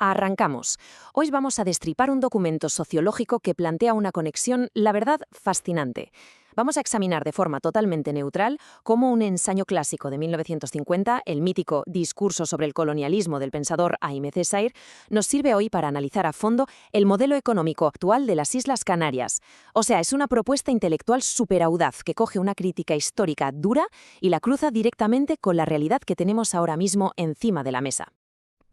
Arrancamos. Hoy vamos a destripar un documento sociológico que plantea una conexión, la verdad, fascinante. Vamos a examinar de forma totalmente neutral cómo un ensayo clásico de 1950, el mítico Discurso sobre el colonialismo del pensador Aimé Césaire, nos sirve hoy para analizar a fondo el modelo económico actual de las Islas Canarias. O sea, es una propuesta intelectual superaudaz que coge una crítica histórica dura y la cruza directamente con la realidad que tenemos ahora mismo encima de la mesa.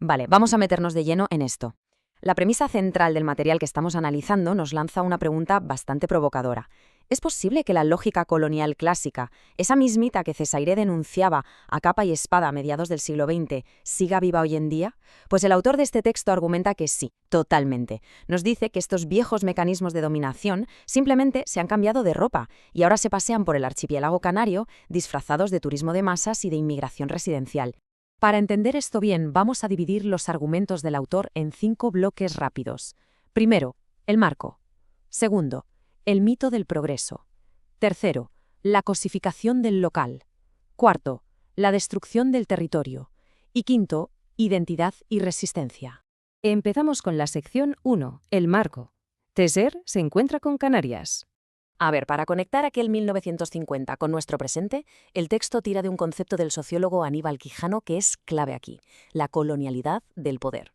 Vale, vamos a meternos de lleno en esto. La premisa central del material que estamos analizando nos lanza una pregunta bastante provocadora. ¿Es posible que la lógica colonial clásica, esa mismita que Césaire denunciaba a capa y espada a mediados del siglo XX, siga viva hoy en día? Pues el autor de este texto argumenta que sí, totalmente. Nos dice que estos viejos mecanismos de dominación simplemente se han cambiado de ropa y ahora se pasean por el archipiélago canario disfrazados de turismo de masas y de inmigración residencial. Para entender esto bien, vamos a dividir los argumentos del autor en 5 bloques rápidos. Primero, el marco. Segundo, el mito del progreso. Tercero, la cosificación del local. Cuarto, la destrucción del territorio. Y quinto, identidad y resistencia. Empezamos con la sección 1, el marco. Césaire se encuentra con Canarias. A ver, para conectar aquel 1950 con nuestro presente, el texto tira de un concepto del sociólogo Aníbal Quijano que es clave aquí, la colonialidad del poder.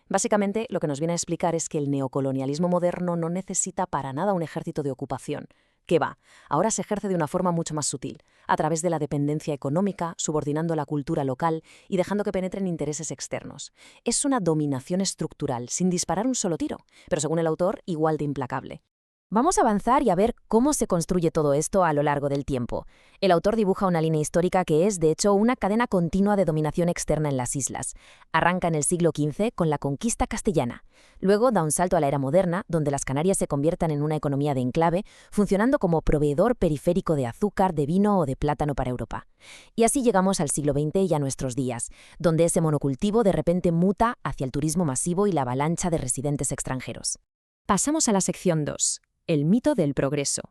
Básicamente, lo que nos viene a explicar es que el neocolonialismo moderno no necesita para nada un ejército de ocupación. ¿Qué va? Ahora se ejerce de una forma mucho más sutil, a través de la dependencia económica, subordinando la cultura local y dejando que penetren intereses externos. Es una dominación estructural, sin disparar un solo tiro, pero según el autor, igual de implacable. Vamos a avanzar y a ver cómo se construye todo esto a lo largo del tiempo. El autor dibuja una línea histórica que es, de hecho, una cadena continua de dominación externa en las islas. Arranca en el siglo XV con la conquista castellana. Luego da un salto a la era moderna, donde las Canarias se convierten en una economía de enclave, funcionando como proveedor periférico de azúcar, de vino o de plátano para Europa. Y así llegamos al siglo XX y a nuestros días, donde ese monocultivo de repente muta hacia el turismo masivo y la avalancha de residentes extranjeros. Pasamos a la sección 2. El mito del progreso.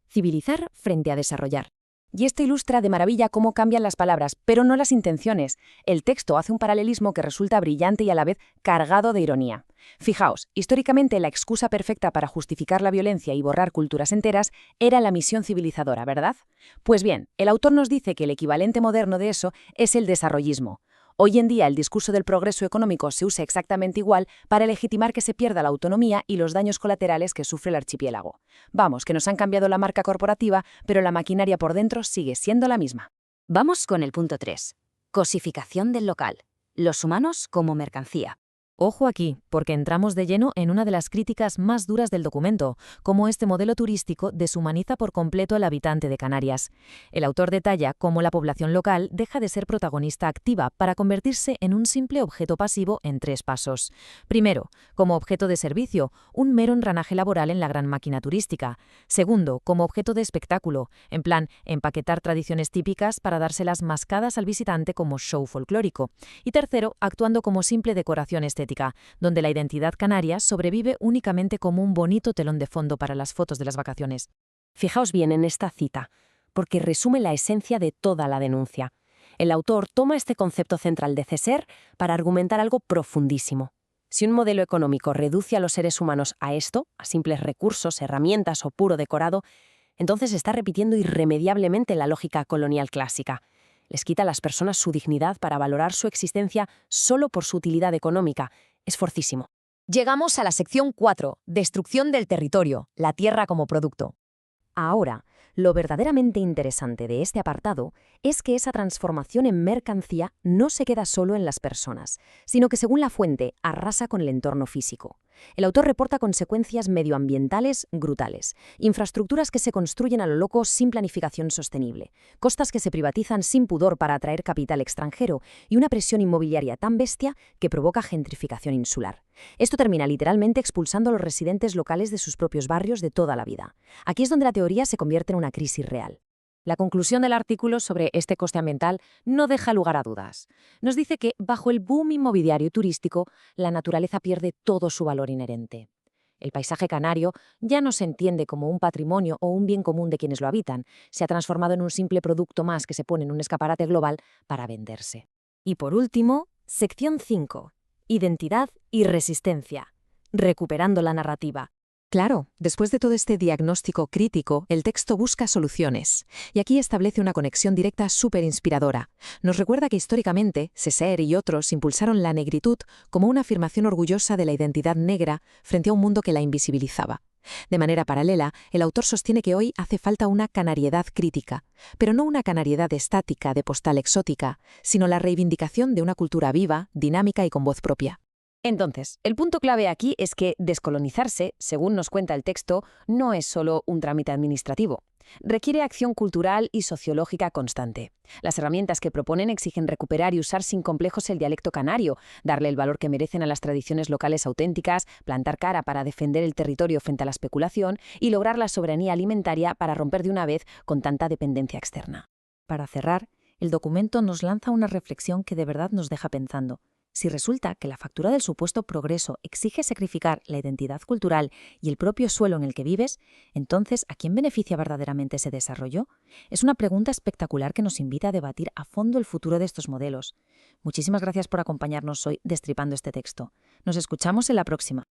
Civilizar frente a desarrollar. Y esto ilustra de maravilla cómo cambian las palabras, pero no las intenciones. El texto hace un paralelismo que resulta brillante y a la vez cargado de ironía. Fijaos, históricamente la excusa perfecta para justificar la violencia y borrar culturas enteras era la misión civilizadora, ¿verdad? Pues bien, el autor nos dice que el equivalente moderno de eso es el desarrollismo. Hoy en día el discurso del progreso económico se usa exactamente igual para legitimar que se pierda la autonomía y los daños colaterales que sufre el archipiélago. Vamos, que nos han cambiado la marca corporativa, pero la maquinaria por dentro sigue siendo la misma. Vamos con el punto 3. Cosificación del local. Los humanos como mercancía. Ojo aquí, porque entramos de lleno en una de las críticas más duras del documento, cómo este modelo turístico deshumaniza por completo al habitante de Canarias. El autor detalla cómo la población local deja de ser protagonista activa para convertirse en un simple objeto pasivo en 3 pasos. Primero, como objeto de servicio, un mero engranaje laboral en la gran máquina turística. Segundo, como objeto de espectáculo, en plan, empaquetar tradiciones típicas para dárselas mascadas al visitante como show folclórico. Y tercero, actuando como simple decoración estética, donde la identidad canaria sobrevive únicamente como un bonito telón de fondo para las fotos de las vacaciones. Fijaos bien en esta cita, porque resume la esencia de toda la denuncia. El autor toma este concepto central de Césaire para argumentar algo profundísimo. Si un modelo económico reduce a los seres humanos a esto, a simples recursos, herramientas o puro decorado, entonces está repitiendo irremediablemente la lógica colonial clásica. Les quita a las personas su dignidad para valorar su existencia solo por su utilidad económica. Es fortísimo. Llegamos a la sección 4, destrucción del territorio, la tierra como producto. Ahora, lo verdaderamente interesante de este apartado es que esa transformación en mercancía no se queda solo en las personas, sino que según la fuente arrasa con el entorno físico. El autor reporta consecuencias medioambientales brutales, infraestructuras que se construyen a lo loco sin planificación sostenible, costas que se privatizan sin pudor para atraer capital extranjero y una presión inmobiliaria tan bestia que provoca gentrificación insular. Esto termina literalmente expulsando a los residentes locales de sus propios barrios de toda la vida. Aquí es donde la teoría se convierte en una crisis real. La conclusión del artículo sobre este coste ambiental no deja lugar a dudas. Nos dice que, bajo el boom inmobiliario y turístico, la naturaleza pierde todo su valor inherente. El paisaje canario ya no se entiende como un patrimonio o un bien común de quienes lo habitan, se ha transformado en un simple producto más que se pone en un escaparate global para venderse. Y por último, sección 5. Identidad y resistencia. Recuperando la narrativa. Claro, después de todo este diagnóstico crítico, el texto busca soluciones. Y aquí establece una conexión directa súper inspiradora. Nos recuerda que históricamente, Césaire y otros impulsaron la negritud como una afirmación orgullosa de la identidad negra frente a un mundo que la invisibilizaba. De manera paralela, el autor sostiene que hoy hace falta una canariedad crítica, pero no una canariedad estática de postal exótica, sino la reivindicación de una cultura viva, dinámica y con voz propia. Entonces, el punto clave aquí es que descolonizarse, según nos cuenta el texto, no es solo un trámite administrativo. Requiere acción cultural y sociológica constante. Las herramientas que proponen exigen recuperar y usar sin complejos el dialecto canario, darle el valor que merecen a las tradiciones locales auténticas, plantar cara para defender el territorio frente a la especulación y lograr la soberanía alimentaria para romper de una vez con tanta dependencia externa. Para cerrar, el documento nos lanza una reflexión que de verdad nos deja pensando. Si resulta que la factura del supuesto progreso exige sacrificar la identidad cultural y el propio suelo en el que vives, entonces, ¿a quién beneficia verdaderamente ese desarrollo? Es una pregunta espectacular que nos invita a debatir a fondo el futuro de estos modelos. Muchísimas gracias por acompañarnos hoy destripando este texto. Nos escuchamos en la próxima.